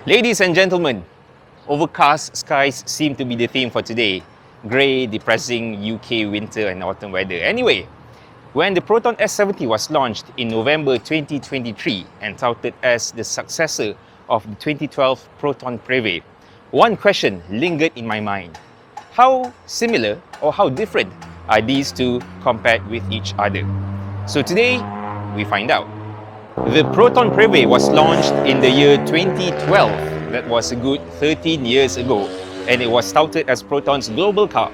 Ladies and gentlemen, overcast skies seem to be the theme for today. Grey, depressing UK winter and autumn weather. Anyway, when the Proton S70 was launched in November 2023 and touted as the successor of the 2012 Proton Preve, one question lingered in my mind. How similar or how different are these two compared with each other? So today, we find out. The Proton Preve was launched in the year 2012. That was a good 13 years ago, and it was touted as Proton's global car.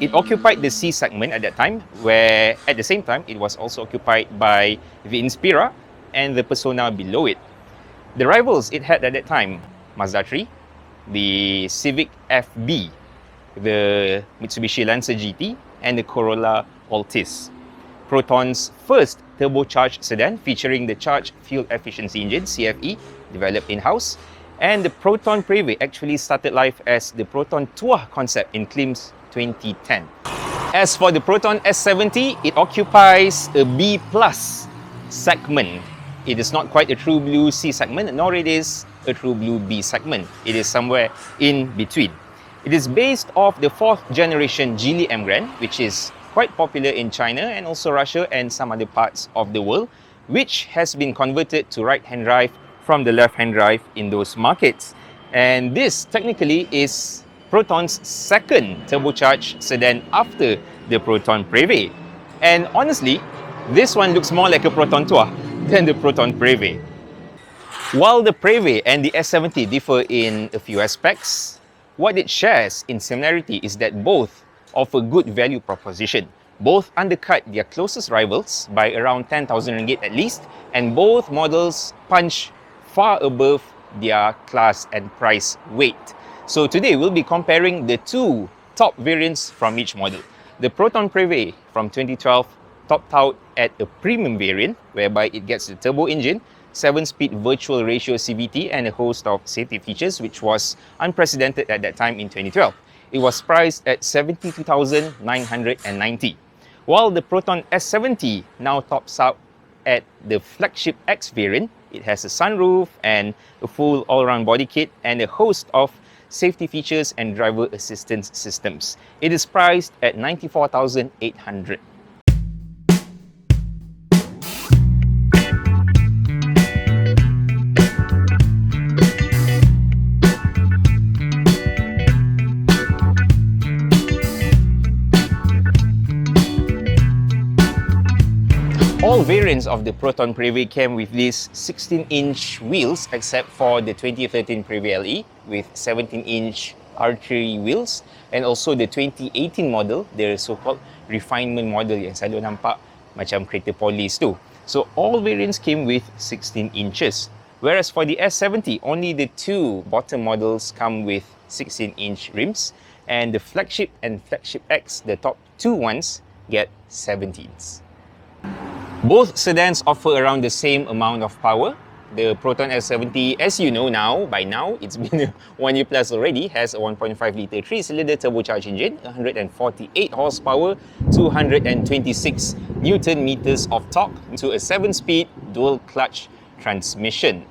It occupied the C segment at that time, where at the same time, it was also occupied by the Inspira and the Persona below it. The rivals it had at that time, Mazda 3, the Civic FB, the Mitsubishi Lancer GT, and the Corolla Altis. Proton's first turbocharged sedan featuring the Charged Fuel Efficiency Engine, CFE, developed in-house. And the Proton Preve actually started life as the Proton Tour concept in Klims 2010. As for the Proton S70, it occupies a B+ segment. It is not quite a true blue C segment, nor it is a true blue B segment. It is somewhere in between. It is based off the 4th generation Geely Emgrand, which is quite popular in China and also Russia and some other parts of the world, which has been converted to right-hand drive from the left-hand drive in those markets. And this technically is Proton's second turbocharged sedan after the Proton Preve. And honestly, this one looks more like a Proton Tour than the Proton Preve. While the Preve and the S70 differ in a few aspects, what it shares in similarity is that both offer good value proposition. Both undercut their closest rivals by around 10,000 ringgit at least, and both models punch far above their class and price weight. So today we'll be comparing the two top variants from each model. The Proton Preve from 2012 topped out at a premium variant whereby it gets the turbo engine, 7-speed virtual ratio CVT and a host of safety features which was unprecedented at that time in 2012. It was priced at 72,990. While the Proton S70 now tops out at the flagship X variant, it has a sunroof and a full all-round body kit and a host of safety features and driver assistance systems. It is priced at 94,800. All variants of the Proton Preve came with these 16-inch wheels except for the 2013 Preve LE with 17-inch R3 wheels, and also the 2018 model, the so-called refinement model yang selalu nampak macam kereta polis tu. So all variants came with 16 inches. Whereas for the S70, only the two bottom models come with 16-inch rims, and the flagship and flagship X, the top two ones, get 17s. Both sedans offer around the same amount of power. The Proton S70, as you know now, by now, it's been 1 year plus already, has a 1.5 litre 3-cylinder turbocharged engine, 148 horsepower, 226 Newton meters of torque to a 7-speed dual clutch transmission.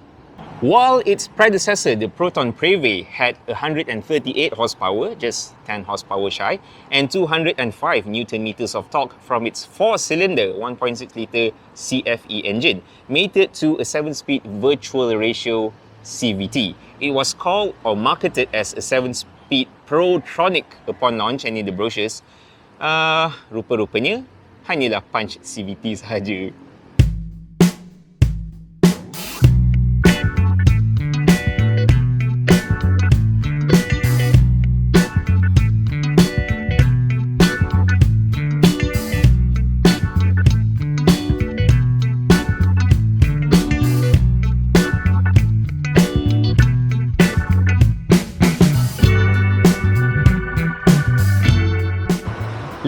While its predecessor, the Proton Preve, had 138 horsepower, just 10 horsepower shy, and 205 Newton meters of torque from its 4-cylinder 1.6 litre CFE engine, mated to a 7-speed virtual ratio CVT. It was called or marketed as a 7-speed Protronic upon launch, and in the brochures, rupa-rupanya hanyalah punch CVT sahaja.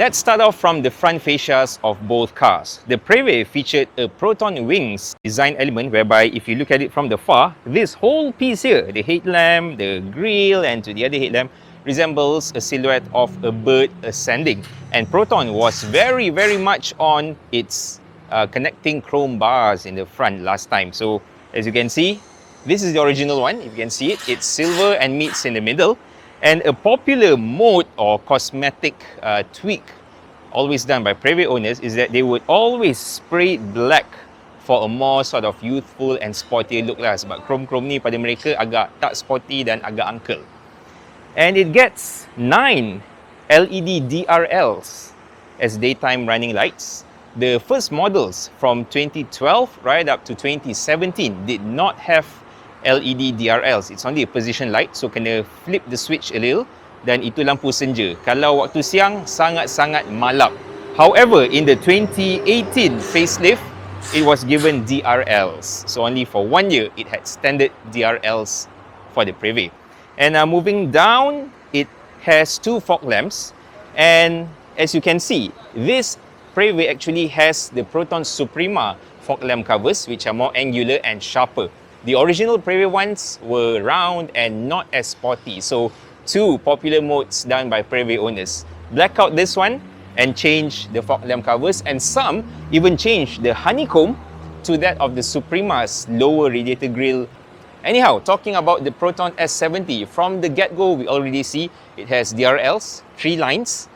Let's start off from the front fascias of both cars. The Preve featured a Proton wings design element whereby if you look at it from the far, this whole piece here, the headlamp, the grille and to the other headlamp, resembles a silhouette of a bird ascending. And Proton was very much on its connecting chrome bars in the front last time. So as you can see, This is the original one, if you can see it. It's silver and meets in the middle. And a popular mode or cosmetic tweak always done by Preve owners is that they would always spray it black for a more sort of youthful and sporty look lah. Sebab chrome-chrome ni pada mereka agak tak sporty dan agak uncle. And it gets 9 LED DRLs as daytime running lights. The first models from 2012 right up to 2017 did not have LED DRLs. It's only a position light, so kena flip the switch a little dan itu lampu senja. Kalau waktu siang, sangat-sangat malap. However, in the 2018 facelift, it was given DRLs. So only for 1 year, it had standard DRLs for the Preve. And moving down, it has 2 fog lamps. And as you can see, this Preve actually has the Proton Suprema fog lamp covers, which are more angular and sharper. The original Preve ones were round and not as sporty. So 2 popular modes done by Preve owners. Black out this one and change the fog lamp covers, and some even change the honeycomb to that of the Suprema's lower radiator grille. Anyhow, talking about the Proton S70, from the get-go we already see it has DRLs, 3 lines.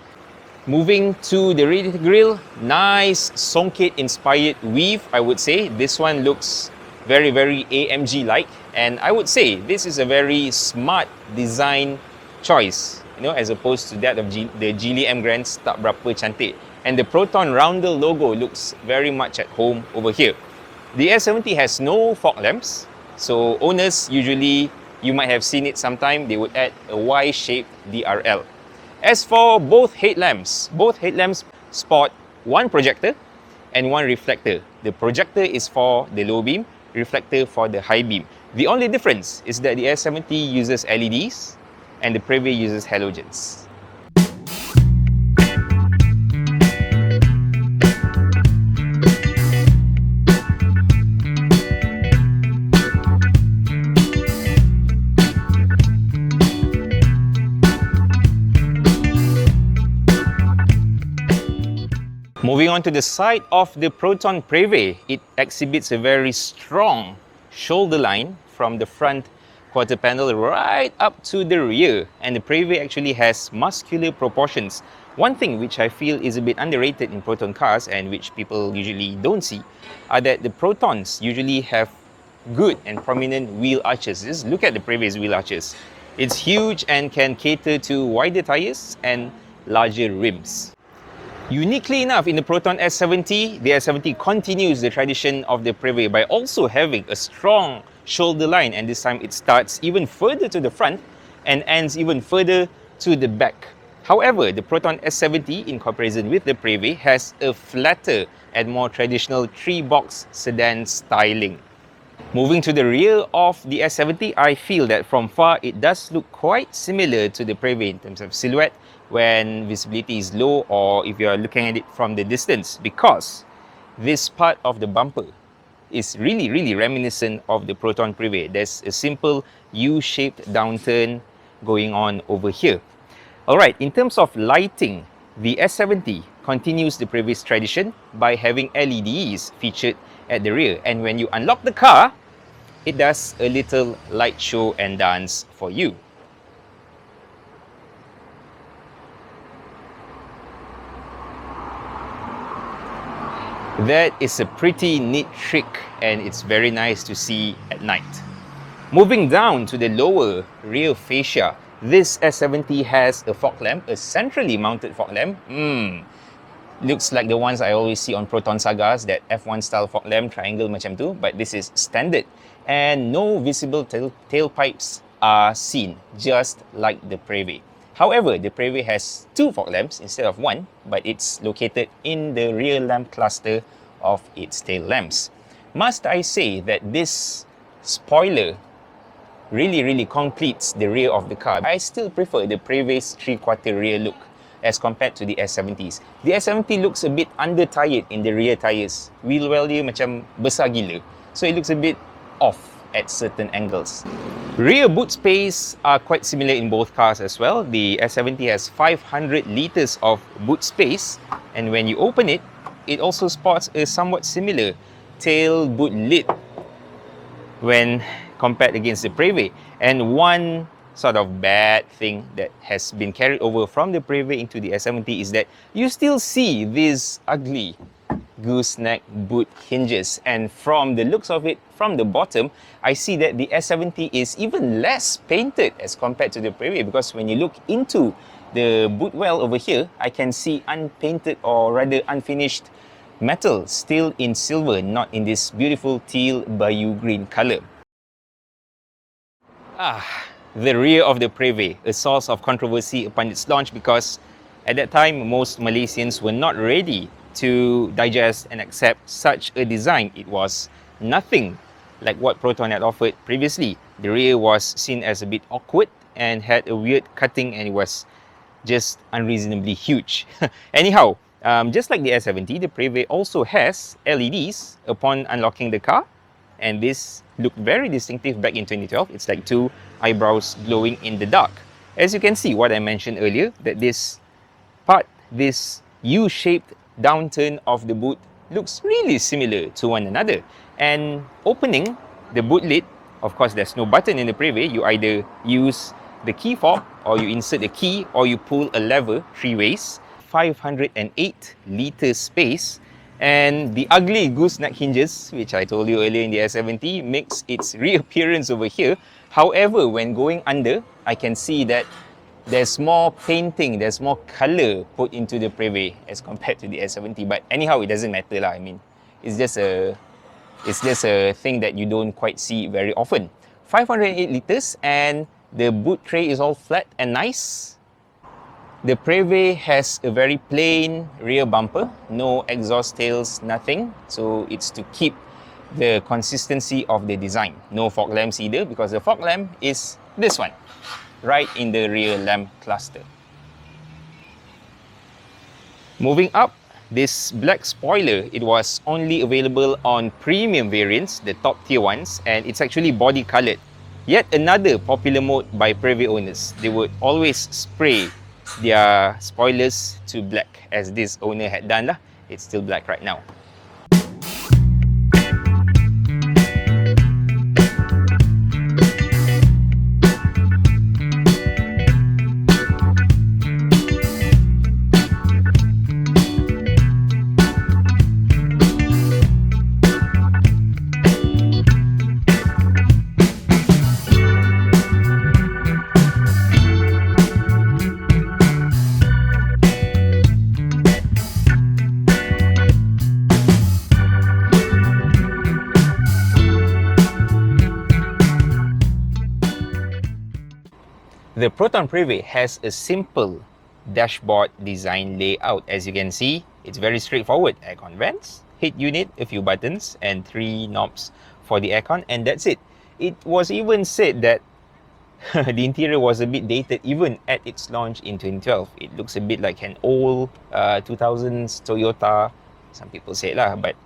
Moving to the radiator grille, nice Songket inspired weave, I would say. This one looks very AMG-like, and I would say this is a very smart design choice, you know, as opposed to that of the Geely M Grands tak berapa cantik. And the Proton roundel logo looks very much at home over here. The S70 has no fog lamps, so owners usually, you might have seen it sometime, they would add a Y-shaped DRL. As for both headlamps sport 1 projector and 1 reflector. The projector is for the low beam, reflector for the high beam. The only difference is that the S70 uses LEDs and the Preve uses halogens. Moving on to the side of the Proton Preve, it exhibits a very strong shoulder line from the front quarter panel right up to the rear, and the Preve actually has muscular proportions. One thing which I feel is a bit underrated in Proton cars and which people usually don't see are that the Protons usually have good and prominent wheel arches. Just look at the Preve's wheel arches. It's huge and can cater to wider tires and larger rims. Uniquely enough, in the Proton S70, the S70 continues the tradition of the Preve by also having a strong shoulder line, and this time it starts even further to the front and ends even further to the back. However, the Proton S70, in comparison with the Preve, has a flatter and more traditional 3-box sedan styling. Moving to the rear of the S70, I feel that from far it does look quite similar to the Preve in terms of silhouette when visibility is low or if you are looking at it from the distance, because this part of the bumper is really reminiscent of the Proton Preve. There's a simple U-shaped downturn going on over here. Alright, in terms of lighting, the S70 continues the previous tradition by having LEDs featured at the rear, and when you unlock the car, it does a little light show and dance for you. That is a pretty neat trick, and it's very nice to see at night. Moving down to the lower rear fascia, this S70 has a fog lamp, a centrally mounted fog lamp. Looks like the ones I always see on Proton Sagas, that F1 style fog lamp, triangle macam tu, but this is standard. And no visible tailpipes are seen, just like the Preve. However, the Preve has 2 fog lamps instead of 1, but it's located in the rear lamp cluster of its tail lamps. Must I say that this spoiler really completes the rear of the car. I still prefer the Preve's 3/4 rear look as compared to the S70s. The S70 looks a bit under-tired in the rear tyres. Wheel well dia macam besar gila, so it looks a bit off at certain angles. Rear boot space are quite similar in both cars as well. The S70 has 500 litres of boot space, and when you open it, it also sports a somewhat similar tail boot lid when compared against the Preve. And one sort of bad thing that has been carried over from the Preve into the S70 is that you still see these ugly gooseneck boot hinges, and from the looks of it from the bottom, I see that the S70 is even less painted as compared to the Preve, because when you look into the boot well over here, I can see unpainted or rather unfinished metal still in silver, not in this beautiful teal bayou green color. The rear of the Preve, a source of controversy upon its launch, because at that time most Malaysians were not ready to digest and accept such a design. It was nothing like what Proton had offered previously. The rear was seen as a bit awkward and had a weird cutting, and it was just unreasonably huge. Anyhow, just like the S70, the Preve also has LEDs upon unlocking the car, and this looked very distinctive back in 2012. It's like two eyebrows glowing in the dark. As you can see, what I mentioned earlier, that this part, this U-shaped downturn of the boot, looks really similar to one another. And opening the boot lid, of course there's no button in the Preve. You either use the key fob, or you insert the key, or you pull a lever 3 ways. 508 litre space, and the ugly gooseneck hinges, which I told you earlier in the S70, makes its reappearance over here. However, when going under, I can see that there's more painting, there's more color put into the Preve as compared to the S70. But anyhow, it doesn't matter lah. I mean, it's just a thing that you don't quite see very often. 508 liters, and the boot tray is all flat and nice. The Preve has a very plain rear bumper, no exhaust tails, nothing. So it's to keep the consistency of the design. No fog lamps either, because the fog lamp is this one, right in the rear lamp cluster. Moving up, this black spoiler, it was only available on premium variants, the top tier ones, and it's actually body colored. Yet another popular mode by Preve owners. They would always spray their spoilers to black, as this owner had done lah. It's still black right now. The Proton Preve has a simple dashboard design layout. As you can see, it's very straightforward. Aircon vents, heat unit, a few buttons, and 3 knobs for the aircon, and that's it. It was even said that the interior was a bit dated even at its launch in 2012. It looks a bit like an old 2000s Toyota, some people say lah. But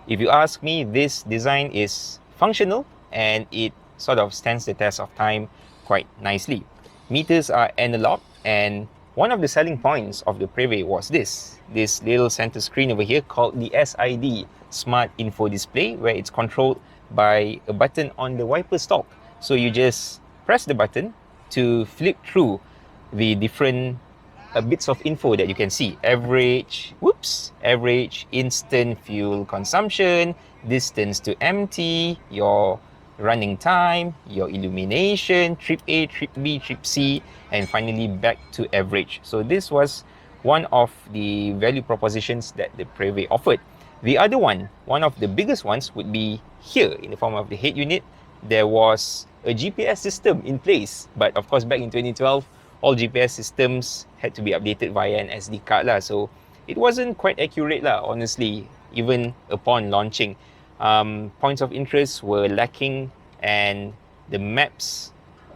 if you ask me, this design is functional and it sort of stands the test of time quite nicely. Meters are analog, and one of the selling points of the Preve was this little center screen over here called the SID, Smart Info Display, where it's controlled by a button on the wiper stalk. So you just press the button to flip through the different bits of info that you can see. Average, instant fuel consumption, distance to empty, your running time, your illumination, trip A, trip B, trip C, and finally back to average. So this was one of the value propositions that the Preve offered. The other one of the biggest ones, would be here in the form of the head unit. There was a GPS system in place, but of course back in 2012, all GPS systems had to be updated via an SD card lah. So it wasn't quite accurate lah, honestly, even upon launching. Points of interest were lacking, and the maps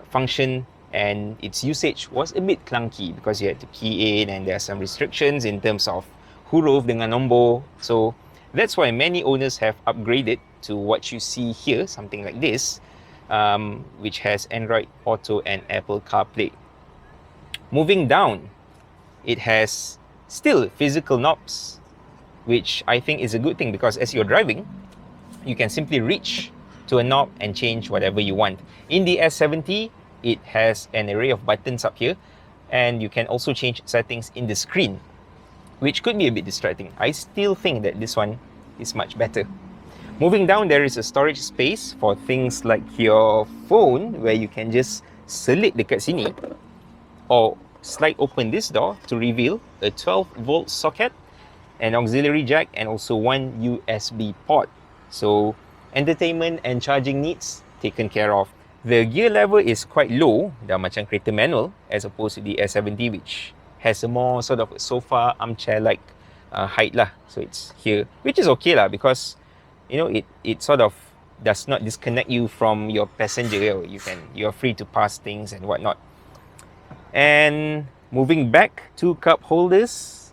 function and its usage was a bit clunky because you had to key in, and there are some restrictions in terms of huruf dengan nombor. So that's why many owners have upgraded to what you see here, something like this, which has Android Auto and Apple CarPlay. Moving down, it has still physical knobs, which I think is a good thing, because as you're driving, you can simply reach to a knob and change whatever you want. In the S70, it has an array of buttons up here, and you can also change settings in the screen, which could be a bit distracting. I still think that this one is much better. Moving down, there is a storage space for things like your phone, where you can just selit dekat sini, or slide open this door to reveal a 12-volt socket, an auxiliary jack, and also one USB port. So entertainment and charging needs taken care of. The gear level is quite low, dah macam kereta manual, as opposed to the S70, which has a more sort of sofa armchair-like height lah. So it's here, which is okay lah, because you know it sort of does not disconnect you from your passenger. You're free to pass things and whatnot. And moving back, 2 cup holders,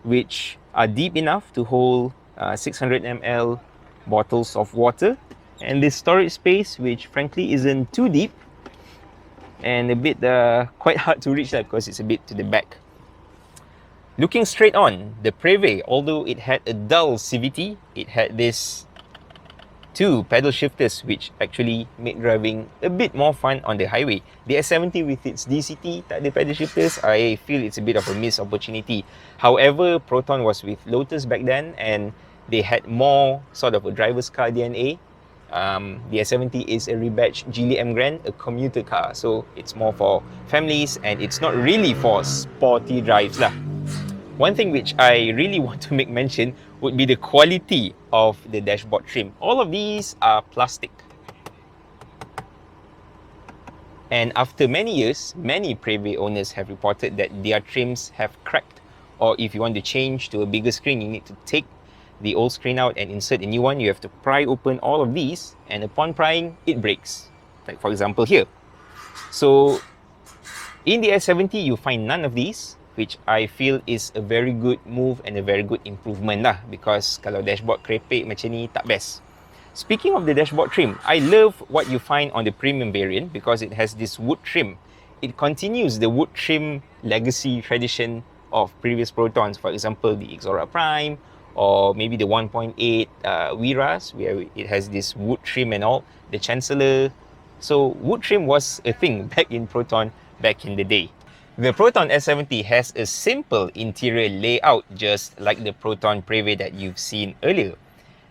which are deep enough to hold 600 ml bottles of water, and this storage space, which frankly isn't too deep and a bit quite hard to reach, because it's a bit to the back. Looking straight on, the Preve, although it had a dull CVT, it had this 2 pedal shifters, which actually made driving a bit more fun on the highway. The S70 with its DCT, tak ada pedal shifters, I feel it's a bit of a missed opportunity. However, Proton was with Lotus back then, and they had more sort of a driver's car DNA. The S70 is a rebadged Geely M Grand, a commuter car, so it's more for families, and it's not really for sporty drives lah. One thing which I really want to make mention would be the quality of the dashboard trim. All of these are plastic. And after many years, many Preve owners have reported that their trims have cracked, or if you want to change to a bigger screen, you need to take the old screen out and insert a new one. You have to pry open all of these, and upon prying, it breaks. Like for example here. So in the S70, you find none of these, which I feel is a very good move and a very good improvement lah, because kalau dashboard krepek macam ni, tak best. Speaking of the dashboard trim, I love what you find on the premium variant, because it has this wood trim. It continues the wood trim legacy tradition of previous Protons, for example the Xora Prime, or maybe the 1.8 Wiras, where it has this wood trim and all, the Chancellor. So wood trim was a thing back in Proton back in the day. The Proton S70 has a simple interior layout, just like the Proton Preve that you've seen earlier.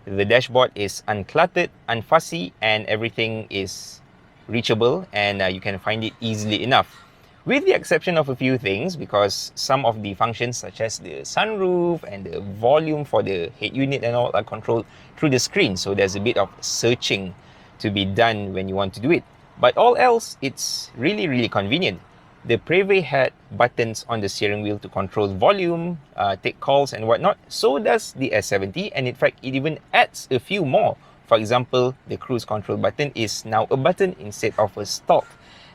The dashboard is uncluttered, unfussy, and everything is reachable, and you can find it easily enough. With the exception of a few things, because some of the functions such as the sunroof and the volume for the head unit and all are controlled through the screen, so there's a bit of searching to be done when you want to do it. But all else, it's really convenient. The Preve had buttons on the steering wheel to control volume, take calls and whatnot. So does the S70, and in fact it even adds a few more. For example, the cruise control button is now a button instead of a stalk.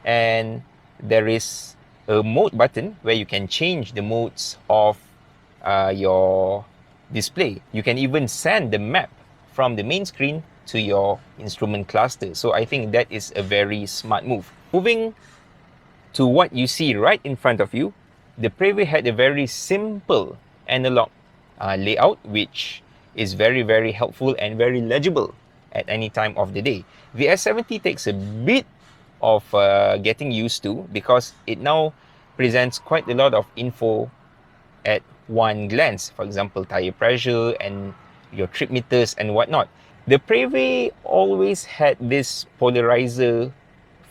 And there is a mode button where you can change the modes of your display. You can even send the map from the main screen to your instrument cluster. So I think that is a very smart move. Moving to what you see right in front of you, the Preve had a very simple analog layout, which is very helpful and very legible at any time of the day. The S70 takes a bit of getting used to, because it now presents quite a lot of info at one glance. For example, tire pressure and your trip meters and whatnot. The Preve always had this polarizer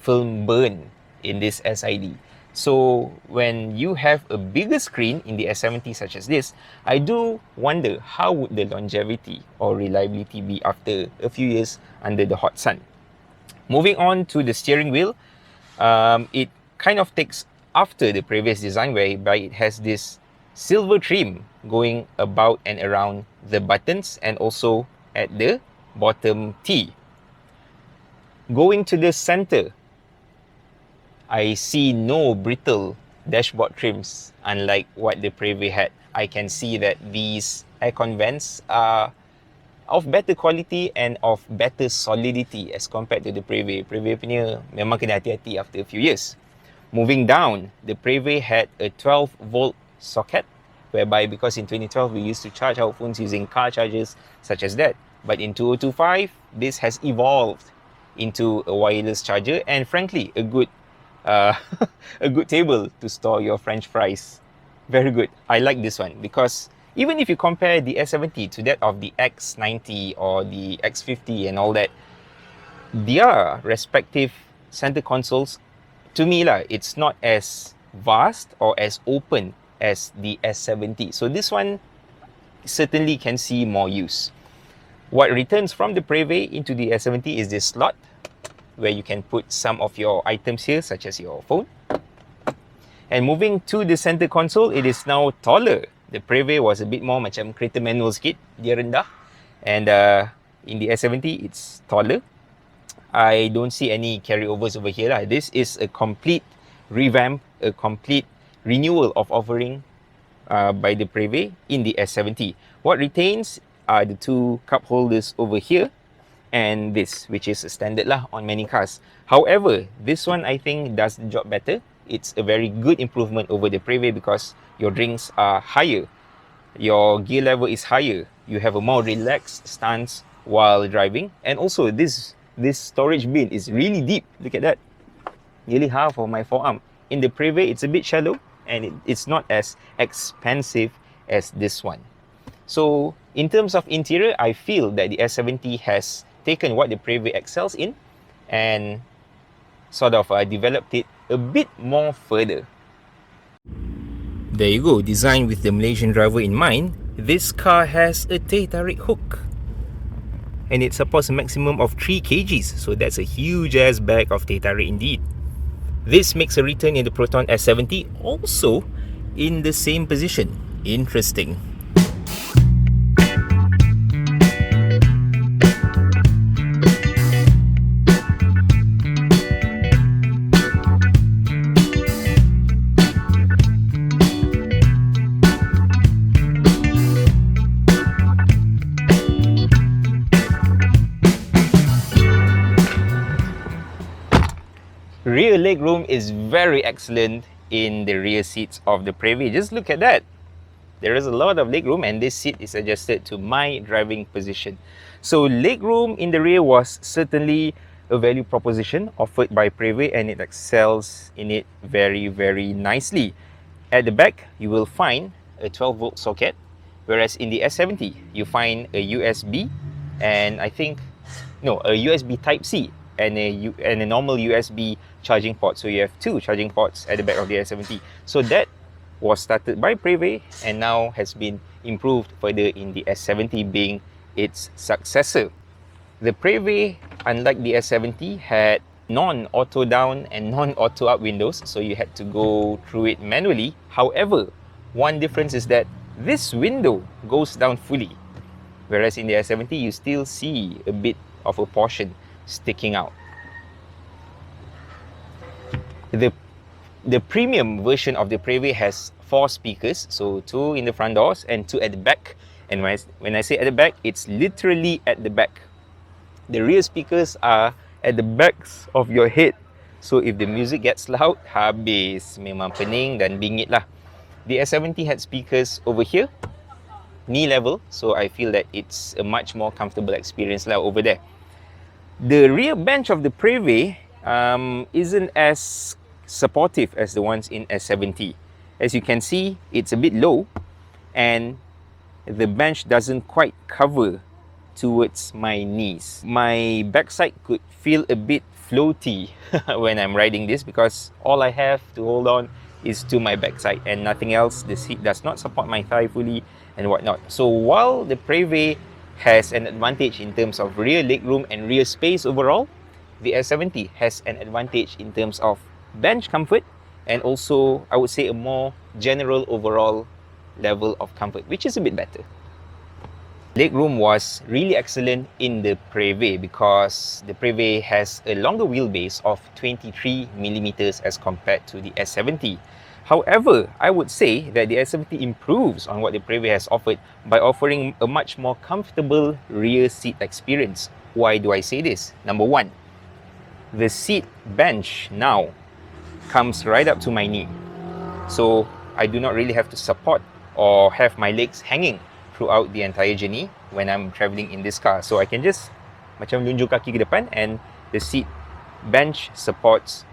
film burn in this SID. So when you have a bigger screen in the S70 such as this, I do wonder how would the longevity or reliability be after a few years under the hot sun. Moving on to the steering wheel, it kind of takes after the previous design, whereby it has this silver trim going about and around the buttons and also at the bottom T. Going to the center, I see no brittle dashboard trims, unlike what the Preve had. I can see that these aircon vents are of better quality and of better solidity as compared to the Preve. Preve punya memang kena hati-hati after a few years. Moving down, the Preve had a 12-volt socket, whereby because in 2012 we used to charge our phones using car chargers such as that. But in 2025, this has evolved into a wireless charger, and frankly, a good uh, a good table to store your French fries. Very good. I like this one because even if you compare the S70 to that of the X90 or the X50 and all that, their respective center consoles, to me lah, it's not as vast or as open as the S70. So this one certainly can see more use. What returns from the Preve into the S70 is this slot where you can put some of your items here, such as your phone. And moving to the center console, it is now taller. The Preve was a bit more macam kereta manual sikit, dia rendah. And in the S70, it's taller. I don't see any carryovers over here lah. This is a complete revamp, a complete renewal of offering by the Preve in the S70. What retains are the two cup holders over here and this, which is a standard lah on many cars. However, this one I think does the job better. It's a very good improvement over the Preve because your drinks are higher, your gear level is higher, you have a more relaxed stance while driving, and also this storage bin is really deep. Look at that, nearly half of my forearm. In the Preve, it's a bit shallow and it's not as expansive as this one. So in terms of interior, I feel that the S70 has taken what the Preve excels in and sort of developed it a bit more further. There you go, designed with the Malaysian driver in mind, this car has a teh tarik hook. And it supports a maximum of 3 kgs, so that's a huge ass bag of teh tarik indeed. This makes a return in the Proton S70 also in the same position. Interesting. Rear legroom is very excellent in the rear seats of the Preve. Just look at that. There is a lot of legroom and this seat is adjusted to my driving position. So legroom in the rear was certainly a value proposition offered by Preve and it excels in it very, very nicely. At the back, you will find a 12-volt socket, whereas in the S70, you find a USB and a USB Type-C and a normal USB charging port. So you have 2 charging ports at the back of the S70. So that was started by Preve and now has been improved further in the S70 being its successor. The Preve, unlike the S70, had non-auto down and non-auto up windows, so you had to go through it manually. However, one difference is that this window goes down fully, whereas in the S70 you still see a bit of a portion sticking out. The premium version of the Preve has 4 speakers, so 2 in the front doors and 2 at the back. And when I say at the back, it's literally at the back. The rear speakers are at the backs of your head, so if the music gets loud, habis, memang pening dan bingit lah. The S70 had speakers over here, knee level, so I feel that it's a much more comfortable experience lah over there. The rear bench of the Preve isn't as supportive as the ones in S70. As you can see, it's a bit low and the bench doesn't quite cover towards my knees. My backside could feel a bit floaty when I'm riding this because all I have to hold on is to my backside and nothing else. The seat does not support my thigh fully and whatnot. So while the Preve has an advantage in terms of rear legroom and rear space overall, the S70 has an advantage in terms of bench comfort and also, I would say, a more general overall level of comfort, which is a bit better. Legroom was really excellent in the Preve because the Preve has a longer wheelbase of 23mm as compared to the S70. However, I would say that the S70 improves on what the Preve has offered by offering a much more comfortable rear seat experience. Why do I say this? Number 1, the seat bench now comes right up to my knee. So I do not really have to support or have my legs hanging throughout the entire journey when I'm travelling in this car. So I can just macam lunjuk kaki ke depan and the seat bench supports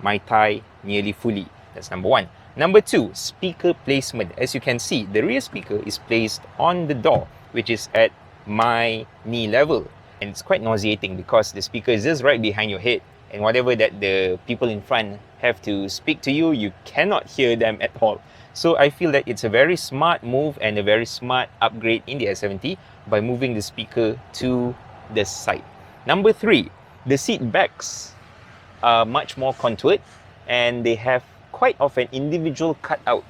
my thigh nearly fully. That's number one. Number two, speaker placement. As you can see, the rear speaker is placed on the door, which is at my knee level. And it's quite nauseating because the speaker is just right behind your head. And whatever that the people in front have to speak to you, you cannot hear them at all. So I feel that it's a very smart move and a very smart upgrade in the S70 by moving the speaker to the side. Number three, the seat backs are much more contoured and they have quite of an individual cutout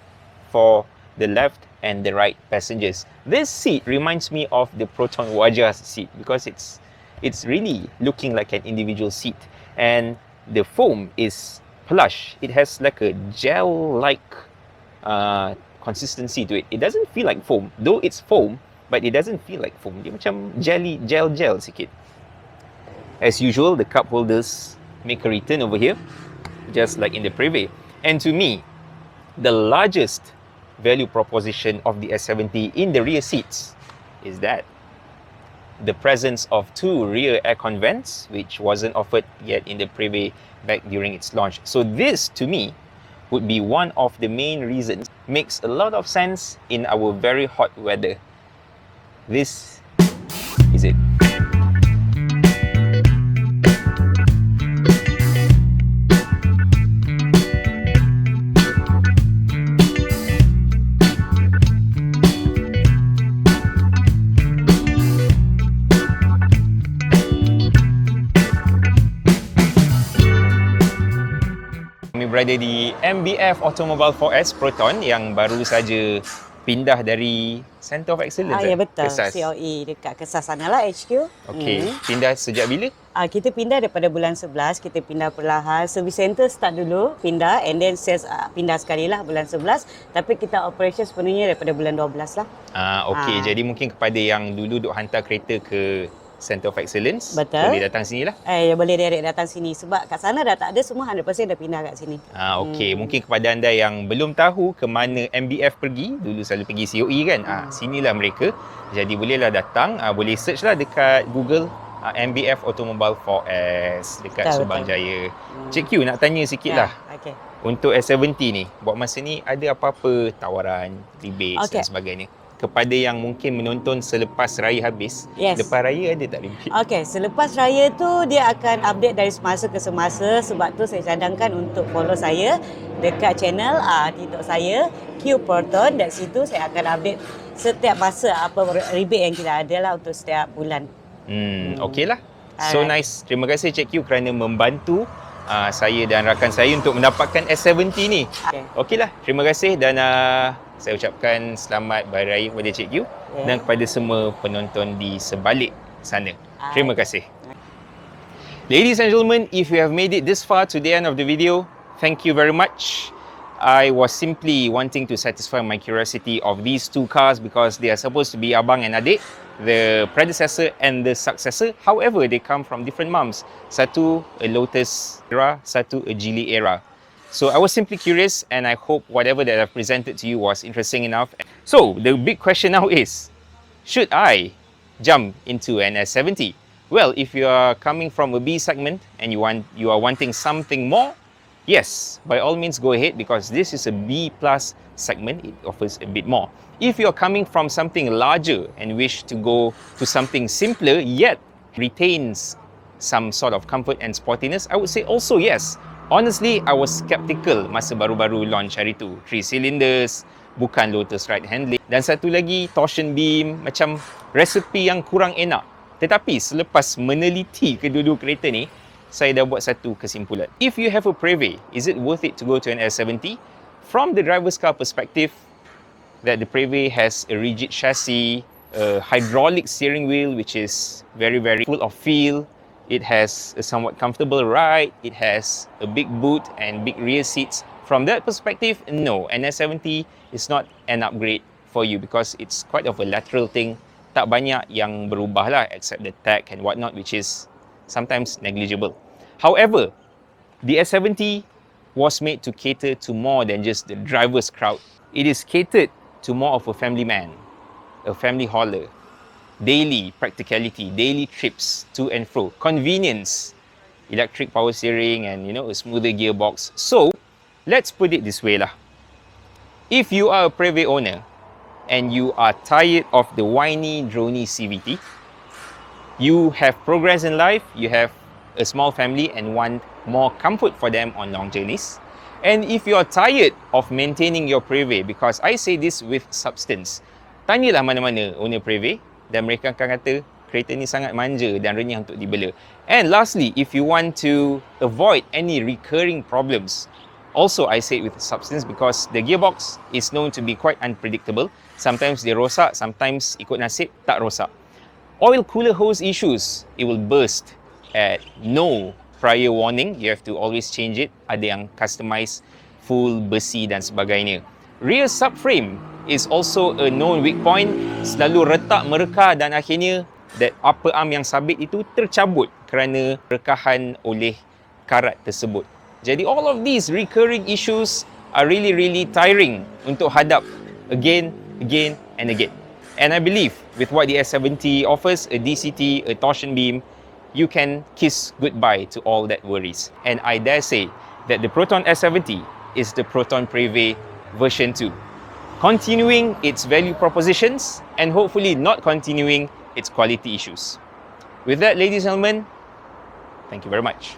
for the left and the right passengers. This seat reminds me of the Proton Wajah seat because it's really looking like an individual seat, and the foam is plush. It has like a gel-like consistency to it. It doesn't feel like foam, though it's foam, but it doesn't feel like foam. Dia macam jelly, gel sikit. As usual, the cup holders make a return over here, just like in the Preve. And to me, the largest value proposition of the S70 in the rear seats is that the presence of two rear aircon vents, which wasn't offered yet in the Preve back during its launch. So this, to me, would be one of the main reasons. Makes a lot of sense in our very hot weather. This is it. Kami berada di MBF Automobile 4S Proton yang baru saja pindah dari Center of Excellence. Ya betul, Kesas. COE dekat Kesas sana lah HQ. Okey, pindah sejak bila? Kita pindah daripada bulan 11, kita pindah perlahan. Service center start dulu, pindah and then sales pindah sekali lah bulan 11. Tapi kita operation sepenuhnya daripada bulan 12 lah. Okey, jadi mungkin kepada yang dulu duk hantar kereta ke Center of Excellence, betul, boleh datang sini lah. Boleh direct datang sini sebab kat sana dah tak ada, semua 100% dah pindah kat sini. Okey, mungkin kepada anda yang belum tahu ke mana MBF pergi, dulu selalu pergi COE kan, sinilah mereka. Jadi bolehlah datang, boleh search lah dekat Google MBF Automobile 4S dekat betul, Subang betul. Jaya. Cik Q nak tanya sikit lah. Okay. Untuk S70 ni, buat masa ni ada apa-apa tawaran, rebates dan sebagainya? Kepada yang mungkin menonton selepas raya habis, lepas raya ada tak rebate? Okey, selepas raya tu dia akan update dari semasa ke semasa. Sebab tu saya cadangkan untuk follow saya dekat channel TikTok saya Q Proton. Dari situ saya akan update setiap masa apa rebate yang kita ada lah untuk setiap bulan. Okey lah. So nice. Terima kasih Cik Q kerana membantu saya dan rakan saya untuk mendapatkan S70 ni. Okey lah. Terima kasih dan saya ucapkan selamat Hari Raya kepada Cik Q dan kepada semua penonton di sebalik sana. Terima kasih. Ladies and gentlemen, if you have made it this far to the end of the video, thank you very much. I was simply wanting to satisfy my curiosity of these two cars because they are supposed to be abang and adik, the Predecessor and the Successor. However, they come from different mums. Satu a Lotus era, satu a Geely era. So I was simply curious and I hope whatever that I've presented to you was interesting enough. So the big question now is, should I jump into an S70? Well, if you are coming from a B segment and you are wanting something more, yes, by all means go ahead because this is a B plus segment. It offers a bit more. If you are coming from something larger and wish to go to something simpler yet retains some sort of comfort and sportiness, I would say also yes. Honestly, I was skeptical masa baru-baru launch hari tu. 3 cylinders, bukan Lotus right handling. Dan satu lagi, torsion beam, macam resepi yang kurang enak. Tetapi selepas meneliti kedua-dua kereta ni, saya dah buat satu kesimpulan. If you have a Preve, is it worth it to go to an S70? From the driver's car perspective, that the Preve has a rigid chassis, a hydraulic steering wheel which is very, very full of feel. It has a somewhat comfortable ride. It has a big boot and big rear seats. From that perspective, no, an S70 is not an upgrade for you because it's quite of a lateral thing. Tak banyak yang berubah lah except the tech and whatnot, which is sometimes negligible. However, the S70 was made to cater to more than just the driver's crowd. It is catered to more of a family man, a family hauler. Daily practicality, daily trips to and fro, convenience, electric power steering and a smoother gearbox. So let's put it this way lah. If you are a Preve owner and you are tired of the whiny, drony CVT, you have progress in life, you have a small family and want more comfort for them on long journeys. And if you are tired of maintaining your Preve, because I say this with substance, tanyalah mana-mana owner Preve dan mereka akan kata kereta ni sangat manja dan renyah untuk dibela. And lastly, if you want to avoid any recurring problems, also I say it with substance because the gearbox is known to be quite unpredictable. Sometimes dia rosak, sometimes ikut nasib tak rosak. Oil cooler hose issues, it will burst at no prior warning. You have to always change it. Ada yang customize full besi dan sebagainya. Rear subframe is also a known weak point. Selalu retak mereka dan akhirnya that upper arm yang sabit itu tercabut kerana rekahan oleh karat tersebut. Jadi all of these recurring issues are really tiring untuk hadap again and again. And I believe with what the S70 offers, a DCT, a torsion beam, you can kiss goodbye to all that worries. And I dare say that the Proton S70 is the Proton Preve version 2, continuing its value propositions and hopefully not continuing its quality issues. With that, ladies and gentlemen, thank you very much.